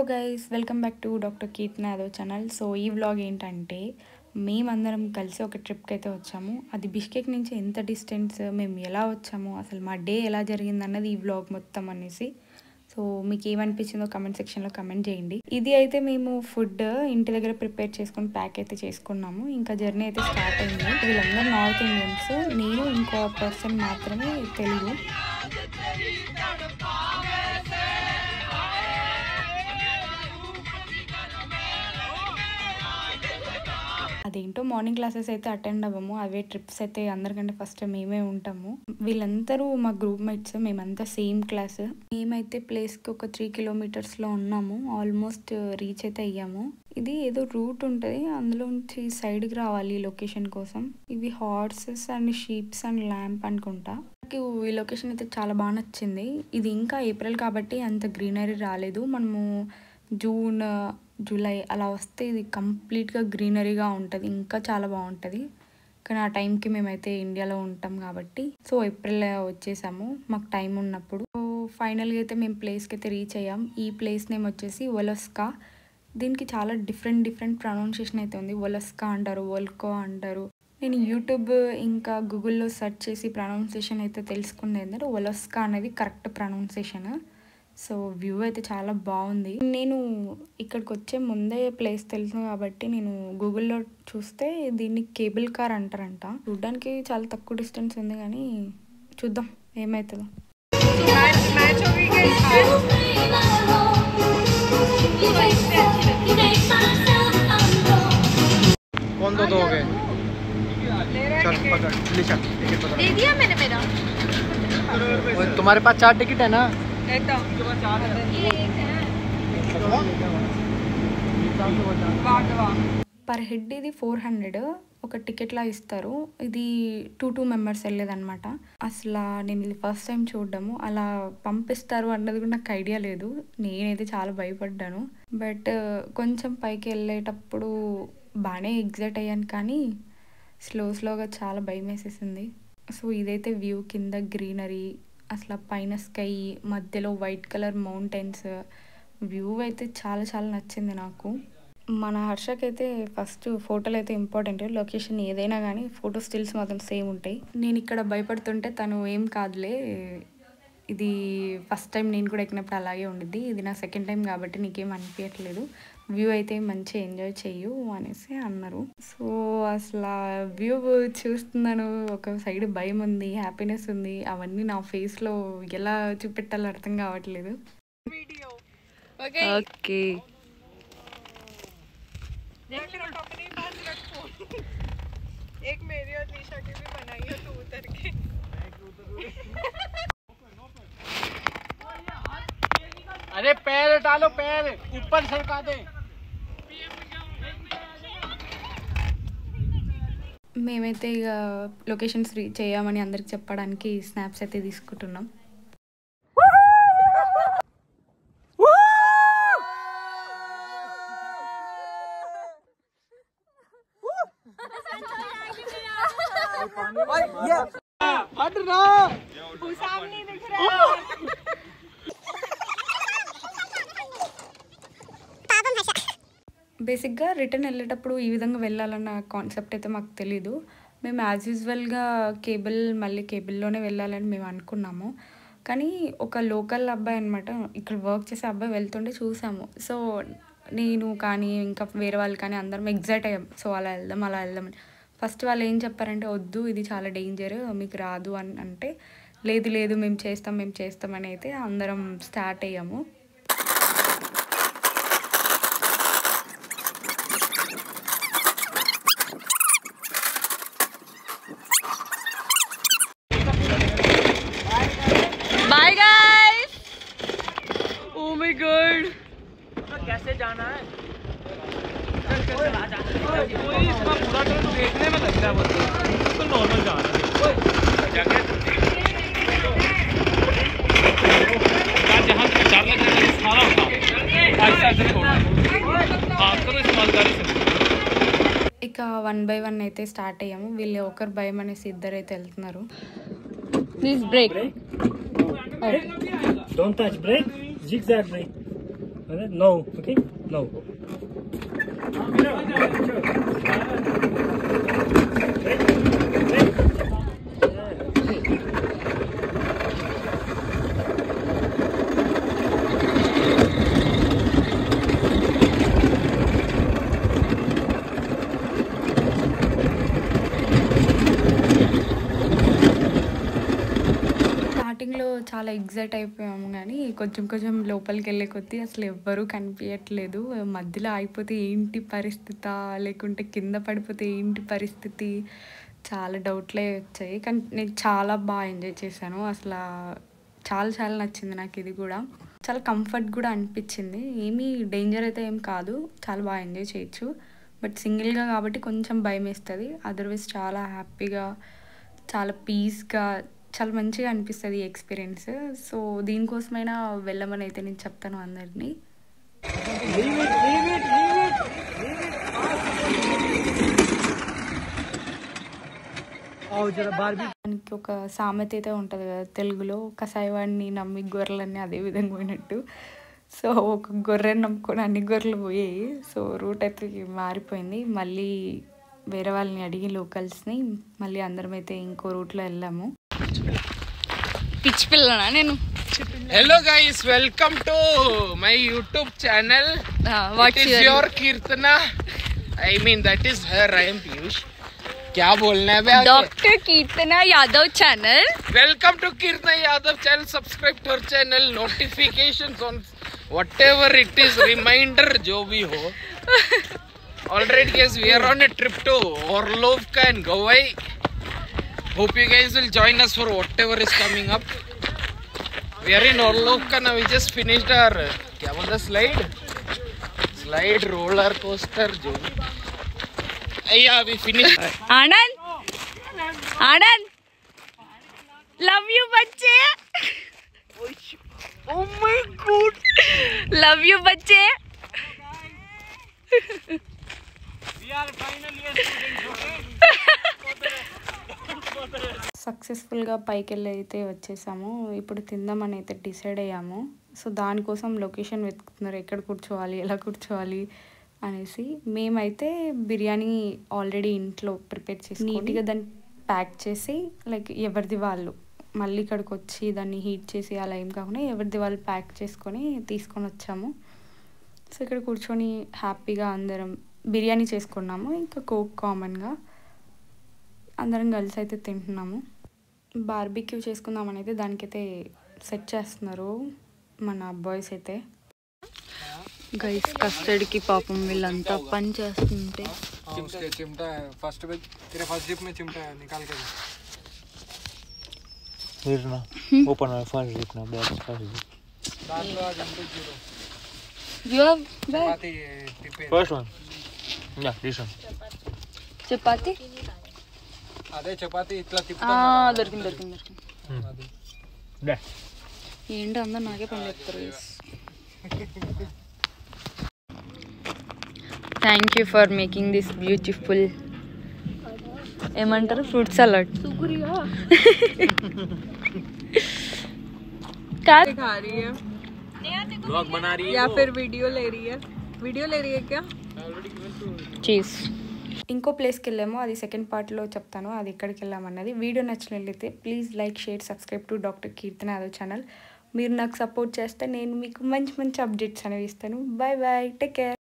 Hello guys, welcome back to doctor Keerthana Yadav channel. So ఈ vlog ఏంటంటే మేమందరం కలిసి ఒక ట్రిప్కి అయితే వచ్చాము. అది బిష్కెక్ నుంచి ఎంత డిస్టెన్స్, మేము ఎలా వచ్చాము, అసలు మా డే ఎలా జరిగింది అన్నది ఈ వ్లాగ్ మొత్తం అనేసి. సో మీకు ఏమనిపించిందో కమెంట్ సెక్షన్లో కమెంట్ చేయండి. ఇది అయితే మేము ఫుడ్ ఇంటి దగ్గర ప్రిపేర్ చేసుకొని ప్యాక్ అయితే చేసుకున్నాము. ఇంకా జర్నీ అయితే స్టార్ట్ అయింది. వీళ్ళందరూ నార్త్ ఇండియన్స్, నేను ఇంకో పర్సన్ మాత్రమే తెలుగు. అదేంటో మార్నింగ్ క్లాసెస్ అయితే అటెండ్ అవ్వము, అవే ట్రిప్స్ అయితే అందరికంటే ఫస్ట్ మేమే ఉంటాము. వీళ్ళందరూ మా గ్రూప్ మేట్స్, మేమంతా సేమ్ క్లాస్. మేమైతే ప్లేస్కి ఒక 3 కిలోమీటర్స్లో ఉన్నాము. ఆల్మోస్ట్ రీచ్ అయితే అయ్యాము. ఇది ఏదో రూట్ ఉంటుంది, అందులో నుంచి సైడ్కి రావాలి లొకేషన్ కోసం. ఇవి horses and sheeps and lamp అనుకుంటా. నాకు ఈ లొకేషన్ అయితే చాలా బాగా నచ్చింది. ఇది ఇంకా ఏప్రిల్ కాబట్టి అంత గ్రీనరీ రాలేదు. మనము జూన్, జూలై అలా వస్తే ఇది కంప్లీట్గా గ్రీనరీగా ఉంటుంది, ఇంకా చాలా బాగుంటుంది. కానీ ఆ టైంకి మేమైతే ఇండియాలో ఉంటాం కాబట్టి సో ఏప్రిల్ వచ్చేసాము మాకు టైం ఉన్నప్పుడు. సో ఫైనల్గా అయితే మేము ప్లేస్కి అయితే రీచ్ అయ్యాం. ఈ ప్లేస్ నేమ్ వచ్చేసి వొలస్కా. దీనికి చాలా డిఫరెంట్ ప్రొనౌన్సియేషన్ అయితే ఉంది. వొలస్కా అంటారు, వొల్కో అంటారు. నేను యూట్యూబ్ ఇంకా గూగుల్లో సెర్చ్ చేసి ప్రొనౌన్సియేషన్ అయితే తెలుసుకుంది ఏంటంటే వొలస్కా అనేది కరెక్ట్ ప్రొనౌన్సియేషన్. సో వ్యూ అయితే చాలా బాగుంది. నేను ఇక్కడికి వచ్చే ముందే ప్లేస్ తెలుసు కాబట్టి నేను గూగుల్లో చూస్తే దీన్ని కేబుల్ కార్ అంటారంట. చూడడానికి చాలా తక్కువ డిస్టెన్స్ ఉంది, కానీ చూద్దాం ఏమవుతుందో. तुम्हारे पास 4 टिकट है ना? పర్ హెడ్ ఇది 400 ఒక టికెట్లా ఇస్తారు. ఇది 2 మెంబర్స్ వెళ్ళేదన్నమాట. అసలు నేను ఇది ఫస్ట్ టైం చూడడము. అలా పంపిస్తారు అన్నది కూడా నాకు ఐడియా లేదు. నేనైతే చాలా భయపడ్డాను. బట్ కొంచెం పైకి వెళ్ళేటప్పుడు బాగానే ఎగ్జైట్ అయ్యాను, కానీ స్లోగా చాలా భయం వేసేసింది. సో ఇదైతే వ్యూ, కింద గ్రీనరీ, అసలు పైన స్కై, మధ్యలో వైట్ కలర్ మౌంటైన్స్. వ్యూ అయితే చాలా నచ్చింది నాకు. మన హర్షకైతే ఫస్ట్ ఫోటోలు అయితే ఇంపార్టెంట్. లొకేషన్ ఏదైనా కానీ ఫోటో స్టిల్స్ మాత్రం సేమ్ ఉంటాయి. నేను ఇక్కడ భయపడుతుంటే తను ఏం కాదులే, ఇది ఫస్ట్ టైం నేను కూడా ఎక్కినప్పుడు అలాగే ఉండిద్ది, ఇది నా సెకండ్ టైం కాబట్టి నీకేం అనిపించట్లేదు, వ్యూ అయితే మంచిగా ఎంజాయ్ చెయ్యు అనేసి అన్నారు. సో అసలు వ్యూ చూస్తున్నాను, ఒక సైడ్ భయం ఉంది, హ్యాపీనెస్ ఉంది. అవన్నీ నా ఫేస్లో ఎలా చూపెట్టాలో అర్థం కావట్లేదు. ఓకే एक मेरी और निशा की भी बनाई है, तू उतर के। अरे पैर डालो, पैर ऊपर सरका दे. మేమైతే ఇక లొకేషన్స్ రీచ్ అయ్యామని అందరికి చెప్పడానికి స్నాప్స్ అయితే తీసుకుంటున్నాం. బేసిక్గా రిటర్న్ వెళ్ళేటప్పుడు ఈ విధంగా వెళ్ళాలన్న కాన్సెప్ట్ అయితే మాకు తెలీదు. మేము యాజ్ యూజువల్గా మళ్ళీ కేబుల్లోనే వెళ్ళాలని మేము అనుకున్నాము. కానీ ఒక లోకల్ అబ్బాయి అనమాట, ఇక్కడ వర్క్ చేసే అబ్బాయి వెళ్తుంటే చూసాము. సో నేను కానీ ఇంకా వేరే వాళ్ళు కానీ అందరం ఎగ్జైట్ అయ్యాం. సో అలా వెళ్దామని. ఫస్ట్ వాళ్ళు ఏం చెప్పారంటే వద్దు, ఇది చాలా డేంజర్, మీకు రాదు అని అంటే, లేదు మేము చేస్తామని అయితే అందరం స్టార్ట్ అయ్యాము. Bye guys. Oh my God. कैसे जाना है? कोई इसका पूरा ट्रेन देखने में लगता है, बिल्कुल नॉर्मल जा रहा है. जहाँ डर लग रहा है सारा होता है, छोड़ना हाँ करो इस्तेमाल से. ఇక 1 by 1 అయితే స్టార్ట్ అయ్యాము. వీళ్ళు ఒకరు భయం అనేసి ఇద్దరు అయితే వెళ్తున్నారు. Please break. Don't touch, break. Zigzag break. No, okay? No. స్టార్టింగ్లో చాలా ఎగ్జైట్ అయిపోయాము కానీ కొంచెం కొంచెం లోపలికి వెళ్ళే కొద్దీ అసలు ఎవ్వరూ కనిపించట్లేదు. మధ్యలో ఆగిపోతే ఏంటి పరిస్థితా, లేకుంటే కింద పడిపోతే ఏంటి పరిస్థితి, చాలా డౌట్లే వచ్చాయి. కానీ నేను చాలా బాగా ఎంజాయ్ చేశాను. అసలు చాలా చాలా నచ్చింది నాకు. ఇది కూడా చాలా కంఫర్ట్ కూడా అనిపించింది. ఏమీ డేంజర్ అయితే ఏం కాదు, చాలా బాగా ఎంజాయ్ చేయొచ్చు. బట్ సింగిల్గా కాబట్టి కొంచెం భయం వేస్తుంది. అదర్వైజ్ చాలా హ్యాపీగా, చాలా పీస్గా, చాలా మంచిగా అనిపిస్తుంది ఈ ఎక్స్పీరియన్స్. సో దీనికోసమైనా వెళ్ళమని అయితే నేను చెప్తాను అందరినీ. దానికి ఒక సామెత అయితే ఉంటుంది కదా తెలుగులో, కసాయివాడిని నమ్మి గొర్రెలన్నీ అదే విధంగా పోయినట్టు. సో ఒక గొర్రెని నమ్ముకొని అన్ని గొర్రెలు పోయాయి. సో రూట్ అయితే మారిపోయింది. మళ్ళీ వేరే వాళ్ళని అడిగి లోకల్స్ని మళ్ళీ అందరం అయితే ఇంకో రూట్లో వెళ్ళాము. పిచ్చి పిల్లనా నేను? Hello guys, welcome to my YouTube channel. What is your Kirtana? I mean that is her. I am Piyush. क्या बोलना है भैया? Doctor Kirtana Yadav channel. Welcome to Kirtana Yadav channel. Subscribe to our channel. Notifications on whatever it is. Reminder जो भी हो. Already guys, we are on a trip to Orlovka and Gowai. Hope you guys will join us for whatever is coming up. We are in Orlovka now. We just finished our क्या बोलते slide roller coaster जो yeah we finished. Anand love you बच्चे. Oh my god, love you बच्चे. We are final year students, okay? సక్సెస్ఫుల్గా పైకి వెళ్ళి అయితే వచ్చేసాము. ఇప్పుడు తిందామని అయితే డిసైడ్ అయ్యాము. సో దానికోసం లొకేషన్ వెతుకుతున్నారు, ఎక్కడ కూర్చోవాలి, ఎలా కూర్చోవాలి అనేసి. మేమైతే బిర్యానీ ఆల్రెడీ ఇంట్లో ప్రిపేర్ చేసి నీట్గా దాన్ని ప్యాక్ చేసి, లైక్ ఎవరిది వాళ్ళు మళ్ళీ ఇక్కడికి వచ్చి దాన్ని హీట్ చేసి అలా ఏం కాకుండా ఎవరిది వాళ్ళు ప్యాక్ చేసుకొని తీసుకొని వచ్చాము. సో ఇక్కడ కూర్చొని హ్యాపీగా అందరం బిర్యానీ చేసుకున్నాము. ఇంకా కోక్ కామన్గా అందరం కలిసి అయితే తింటున్నాము. బార్బిక్యూ చేసుకుందామని అయితే దానికైతే సెట్ చేస్తున్నారు మన బాయ్స్ అయితే. గైస్ కస్టర్డ్కి పాపం వీళ్ళంతా పని చేస్తుంటే चिमटा फर्स्ट में तेरे फर्स्ट जिप में चिमटा निकाल के Here na. Open our first zip na. Back first zip. दांतलो आज undo zero You have chapati Tipe First one. Yeah, this one. Chapati అదే చపాతి ఇట్లా తిప్పుతా దొరికింది. There. ఏంటి అందరు నాకే పని చెప్తారు. Thank you for making this beautiful ఏమంటారు ఫ్రూట్ సలాడ్. दिखा रही है ब्लॉग बना रही है या फिर वीडियो ले रही है क्या? చీజ్. ఇంకో ప్లేస్కి వెళ్ళాము, అది సెకండ్ పార్ట్లో చెప్తాను అది ఎక్కడికి వెళ్ళామన్నది. వీడియో నచ్చినట్లయితే please like, share, subscribe to doctor Keerthana Yadav channel. మీరు నాకు సపోర్ట్ చేస్తే నేను మీకు మంచి మంచి అప్డేట్స్ అనేవి ఇస్తాను. Bye bye, take care.